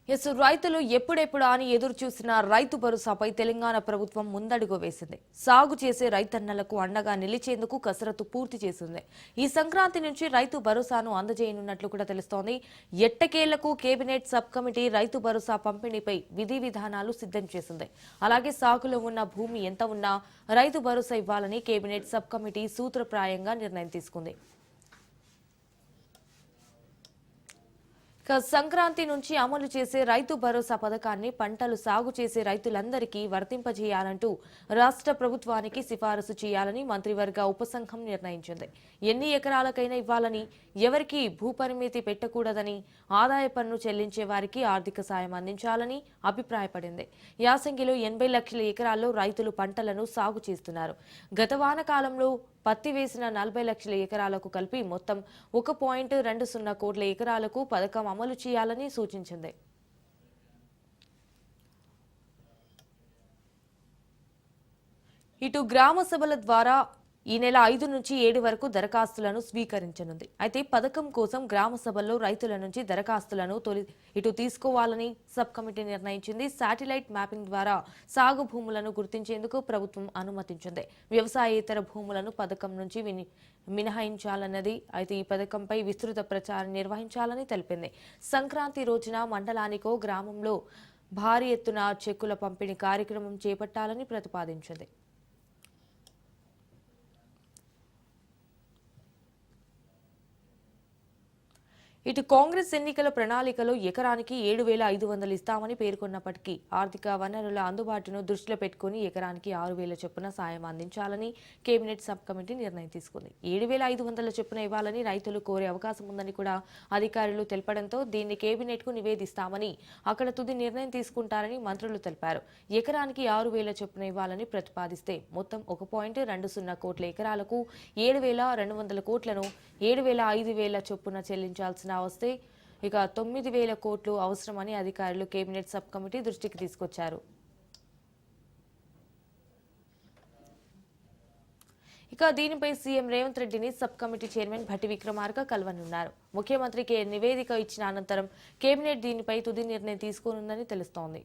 రైతులు ఎప్పుడెప్పుడు అని ఎదురు చూసిన రైతు భరోసాపై తెలంగాణ ప్రభుత్వం ముందడుగు వేసింది. సాగు చేసే రైతన్నలకు అండగా నిలిచేందుకు కసరత్తు పూర్తి చేసింది. ఈ సంక్రాంతి నుంచి రైతు భరోసాను అందజేయనున్నట్లు కూడా తెలుస్తోంది. ఎట్టకేళ్లకు cabinet sub committee Rythu Bharosa పంపిణీపై విధి విధానాలు సిద్ధం చేసింది. అలాగే సాగులో ఉన్న భూమి ఎంత ఉన్నా రైతు భరోసా ఇవ్వాలని కేబినెట్ సబ్ కమిటీ సూత్రప్రాయంగా నిర్ణయం తీసుకుంది. సంక్రాంతి నుంచి అమలు చేసే రైతు భరోసా పథకాన్ని పంటలు సాగు చేసే రైతులందరికీ వర్తింపజేయాలంటూ రాష్ట్ర ప్రభుత్వానికి సిఫారసు చేయాలని మంత్రివర్గ ఉపసంఘం నిర్ణయించింది. ఎన్ని ఎకరాలకైనా ఇవ్వాలని, ఎవరికీ భూపరిమితి పెట్టకూడదని, ఆదాయ పన్ను చెల్లించే వారికి ఆర్థిక సాయం అందించాలని అభిప్రాయపడింది. యాసంగిలో 80 లక్షల ఎకరాల్లో రైతులు పంటలను సాగు చేస్తున్నారు. గత వానాకాలంలో పత్తి వేసిన 40 లక్షల ఎకరాలకు కలిపి మొత్తం 1.20 కోట్ల ఎకరాలకు పథకం అమలు చేయాలని సూచించింది. ఇటు గ్రామ సభల ద్వారా ఈ నెల 5 నుంచి 7 వరకు దరఖాస్తులను స్వీకరించనుంది. అయితే పథకం కోసం గ్రామ సభల్లో రైతుల నుంచి దరఖాస్తులను తీసుకోవాలని సబ్ కమిటీ నిర్ణయించింది. శాటిలైట్ మ్యాపింగ్ ద్వారా సాగు భూములను గుర్తించేందుకు ప్రభుత్వం అనుమతించింది. వ్యవసాయేతర భూములను పథకం నుంచి మినహాయించాలన్నది. అయితే ఈ పథకంపై విస్తృత ప్రచారం నిర్వహించాలని తెలిపింది. సంక్రాంతి రోజున మండలానికో గ్రామంలో భారీ ఎత్తున చెక్కుల పంపిణీ కార్యక్రమం చేపట్టాలని ప్రతిపాదించింది. ఇటు కాంగ్రెస్ ఎన్నికల ప్రణాళికలో ఎకరానికి 7,500 ఇస్తామని పేర్కొన్నప్పటికీ ఆర్థిక వనరుల అందుబాటును దృష్టిలో పెట్టుకుని ఎకరానికి 6,000 చొప్పున సాయం అందించాలని కేబినెట్ సబ్ కమిటీ నిర్ణయం తీసుకుంది. 7,500 చొప్పున ఇవ్వాలని రైతులు కోరే అవకాశం ఉందని కూడా అధికారులు తెలపడంతో దీన్ని కేబినెట్కు నివేదిస్తామని, అక్కడ తుది నిర్ణయం తీసుకుంటారని మంత్రులు తెలిపారు. ఎకరానికి 6,000 చొప్పున ఇవ్వాలని ప్రతిపాదిస్తే మొత్తం 1.20 కోట్ల ఎకరాలకు 7,200 కోట్లను 7,000-5,000 చొప్పున చెల్లించాల్సిన వస్తే ఇక 9,000 కోట్లు అవసరమని అధికారులు కేబినెట్ సబ్ కమిటీ దృష్టికి తీసుకొచ్చారు. ఇక దీనిపై సీఎం రేవంత్ రెడ్డిని sub committee chairman Bhatti Vikramarka కలవనున్నారు. ముఖ్యమంత్రికి నివేదిక ఇచ్చిన అనంతరం కేబినెట్ దీనిపై తుది నిర్ణయం తీసుకోనుందని తెలుస్తోంది.